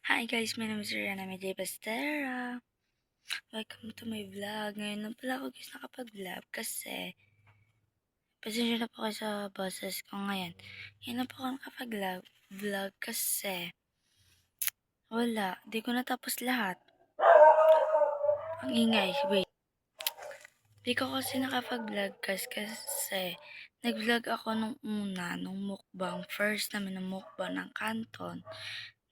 Hi guys, my name is Rihanna Medjay Bastera. Welcome to my vlog. Ngayon lang pala ako guys nakapag-vlog kasi pasensya na po kayo sa boses ko ngayon. Ngayon lang po ako nakapag-vlog kasi wala, di ko natapos lahat. Ang ingay, wait. Di ko kasi nakapag-vlog kasi nag-vlog ako nung una, nung mukbang. First namin ng mukbang ng Canton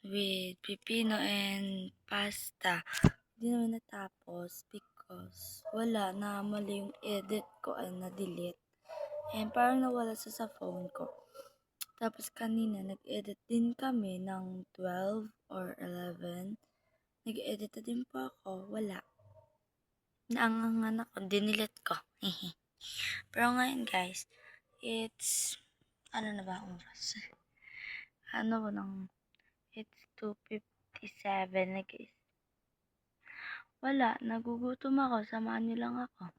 with pipino and pasta. Hindi naman natapos because wala na mali yung edit ko ay na-delete. And parang nawala sa phone ko. Tapos kanina nag-edit din kami ng 12 or 11. Nag-edit na din po ako. Wala. Naangangan ako. Dinilit ko. Pero ngayon guys, it's ano na ba ang oras? Ano ba nang it's 2:57 na guys. Wala, nagugutom ako. Samahan niyo lang ako.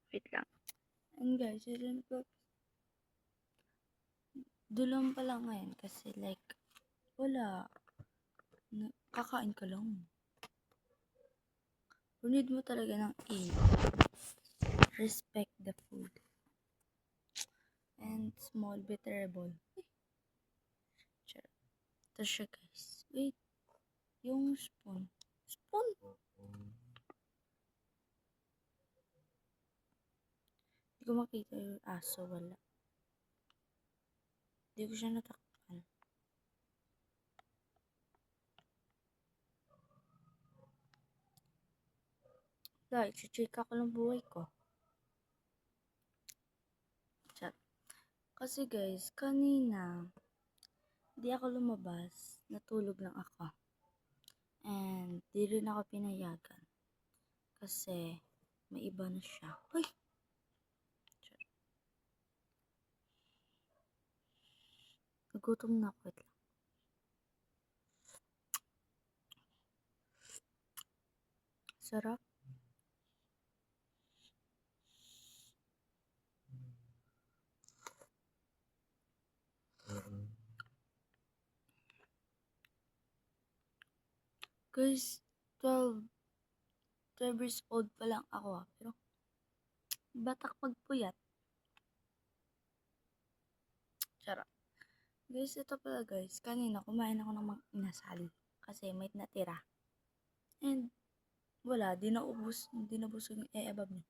Wait lang. And guys, dulang pa lang ngayon kasi like, wala. Kakain ka lang. Kung need mo talaga ng eat, respect the food. And small bitterable. Ito siya guys. Wait, yung spoon. Spoon? Hindi ko makita yung aso, wala. Hindi ko siya natakpan. Like, check ako ng buhay ko. Chat. Kasi guys, kanina, di ako lumabas. Natulog lang ako. And di rin ako pinayagan. Kasi may iba na siya. Uy! Nagutom na ako. Wait lang. Sarap. Guys, 12 years old pa lang ako. Pero, batak magpuyat. Charot. Guys, ito pala guys. Kanina, kumain ako ng mga inasal. Kasi may natira. And, wala. Di nabusog yung above niya.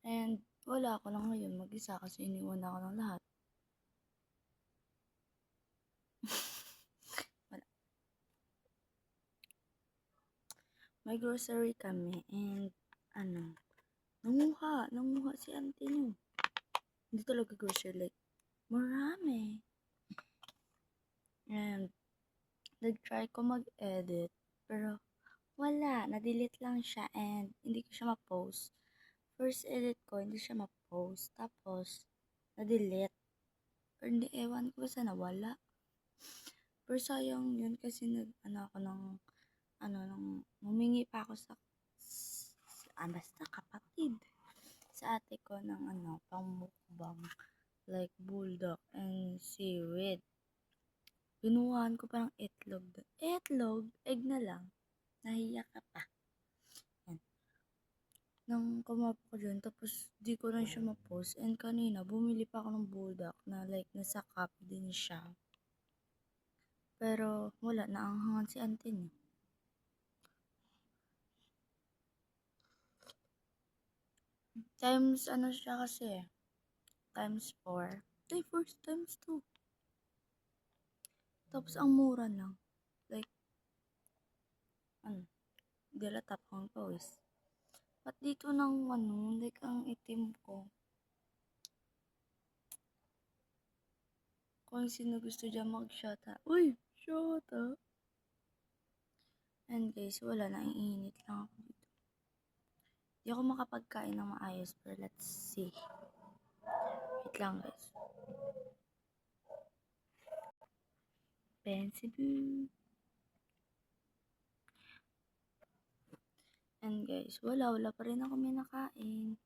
And, wala ako lang ngayon mag-isa kasi iniwan ako ng lahat. Wala. May grocery kami and, nanguha si auntie niyo. Hindi talaga grocery, like, marami. And, nag-try ko mag-edit, pero, wala, na-delete lang siya and hindi ko siya ma-post. First edit ko, hindi siya ma-post. Tapos, na-delete. Or hindi, ewan ko basta nawala. Pero sayang yun kasi humingi pa ako basta kapatid. Sa ate ko ng pangmukbang. Like bulldog and seaweed. Binuhaan ko parang itlog. Itlog? Egg na lang. Nahiya ka pa. Yan. Nang kumapa ko dyan, tapos di ko rin siya ma-post. And kanina, bumili pa ako ng bulldog na like nasa cup din siya. Pero wala, naanghangan si auntie niya. Times siya kasi, times 4. Ay, first times 2. Tapos ang mura lang. Like, dila tapang pawis. At dito ng like ang itim ko. Kung sino gusto dyan mag-shot ha. Uy! Shot ha! And guys, wala na, iinit lang ako dito. Di ako makapagkain ng maayos, pero let's see. Wait lang guys. Pensiboo. And guys, wala pa rin ako may nakain.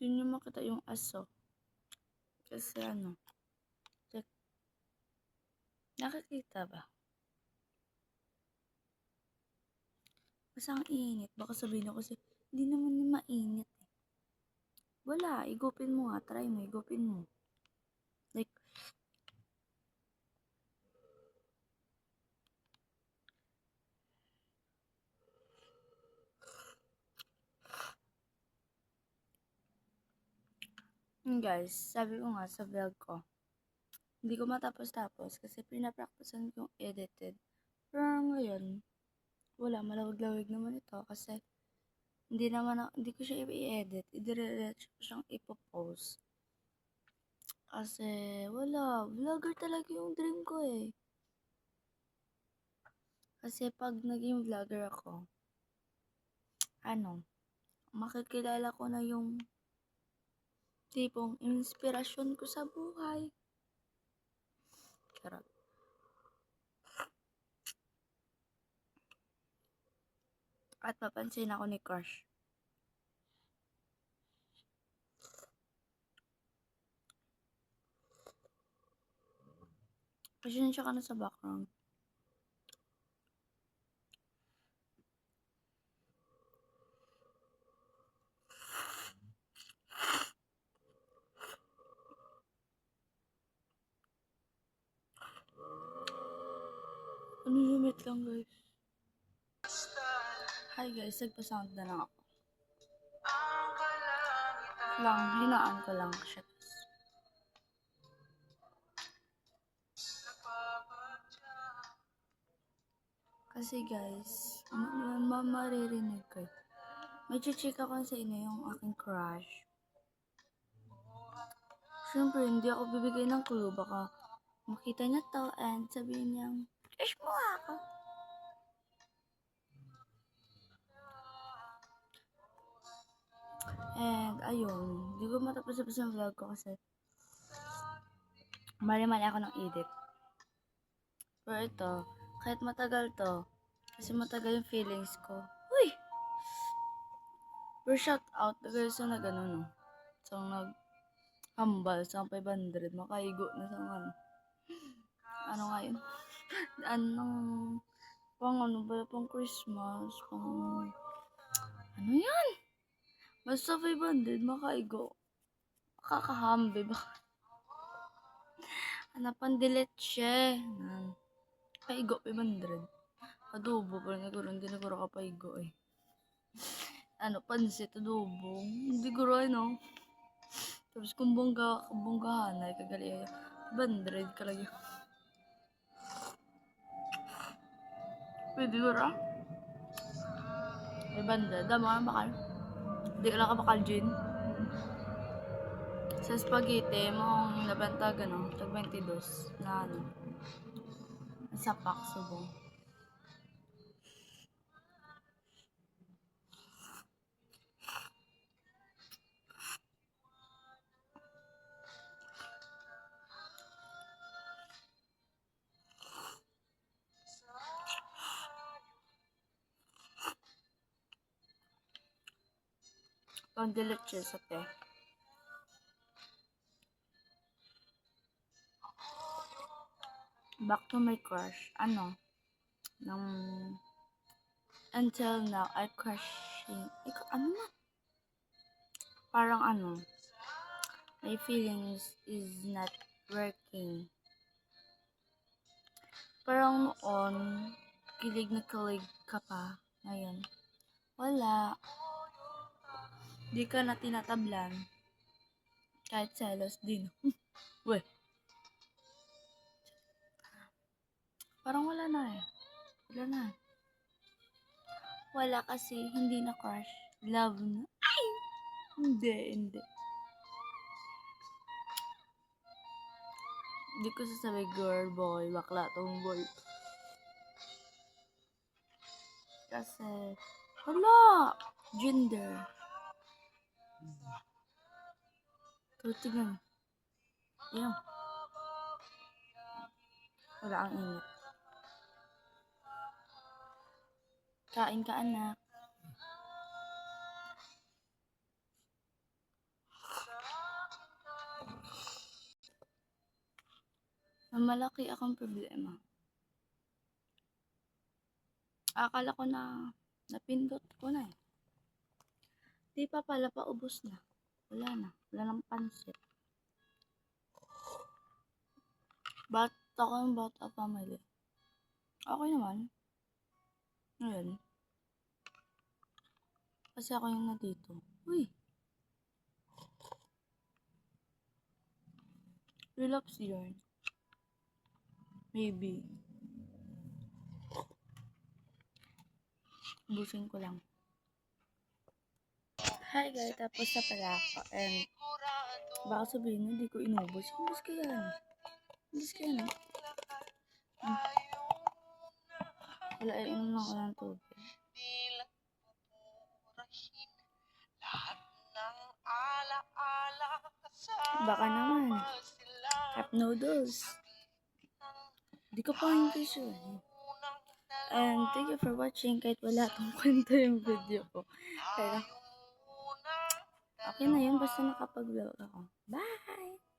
Hindi nyo makita yung aso. Kasi ano, check. Nakikita ba? Kasi ang init. Baka sabihin ako kasi, hindi naman yung mainit. Wala, igupin mo nga. Try mo, igupin mo. Like, guys, sabi ko nga sa vlog ko, hindi ko matapos-tapos kasi pinapracticean ko yung edited. Pero ngayon, wala, malawag-lawag naman ito kasi hindi ko siya i-edit, i-diretso ko siyang ipopost. Kasi wala, vlogger talaga yung dream ko eh. Kasi pag naging vlogger ako, makikilala ko na yung tipong inspirasyon ko sa buhay. Charot. At papansin ako ni Crush. Pasensya ka na sa background. Ano lumit lang guys. Hi guys, nagpa-sound na lang ako. Hinaan ko lang siya. Kasi guys, maririnig ko. May chichika ko sa inyo yung aking crush. Siyempre, hindi ako bibigay ng clue. Baka makita niya to and sabihin niya, crush mo ako. And ayun, hindi ko matapos-tapos yung vlog ko kasi mali-mali ako ng edit. Pero ito, kahit matagal to, kasi matagal yung feelings ko. Uy! Pero shout out na guys na gano'n, no? So, hambal sa 500, makaigo na sa ano nga yun? Pang Christmas, ano yan? Basta 500, makaigo. Kakahambe ba? Pang delete Kaigo, 500. Adobo, parang hindi naguro ka paigo eh. Pansit, adobo. Hindi guro Tapos kung bonggahan ay kagali ay 500 kalagi. Pwede guro? 500, damo ang bakal. Hindi ka lang kabakal, Jin. Sa spaghetti, mong nabenta tag 22 na sa pack subong. Pang-delete sa te. Back to my crush. Until now, I crushing. Parang my feelings is not working. Parang noon, kilig na kilig ka pa. Ngayon, wala. Di ka na tinatablan. Kahit selos din. Weh. Parang wala na eh. Wala na. Wala kasi hindi na crush. Love na. Ay! Hindi. Hindi ko sasabi girl, boy, bakla, tomboy. Kasi, wala! Gender. Tingnan. Ayan. Wala ang init. Kain ka, anak. na malaki akong problema. Akala ko na napindot ko na eh. Di pa pala, paubos na. Wala na. Wala nang pansit. Ako yung bata family. Okay naman. Ngayon. Kasi ako yung nandito. Uy! Relapse yarn. Maybe. Ubusin ko lang. Hi guys, tapos na pala ako. And baka sabihin niyo, hindi ko inubos. Inubos ko yan. Inubos ko yan. Wala, inom lang ko ng tubig. Baka naman. Cup noodles. Di ko pa hindi sure. And thank you for watching kahit wala tong kwento yung video ko. Pero, okay na yun. Basta nakapag-vlog ako. Bye!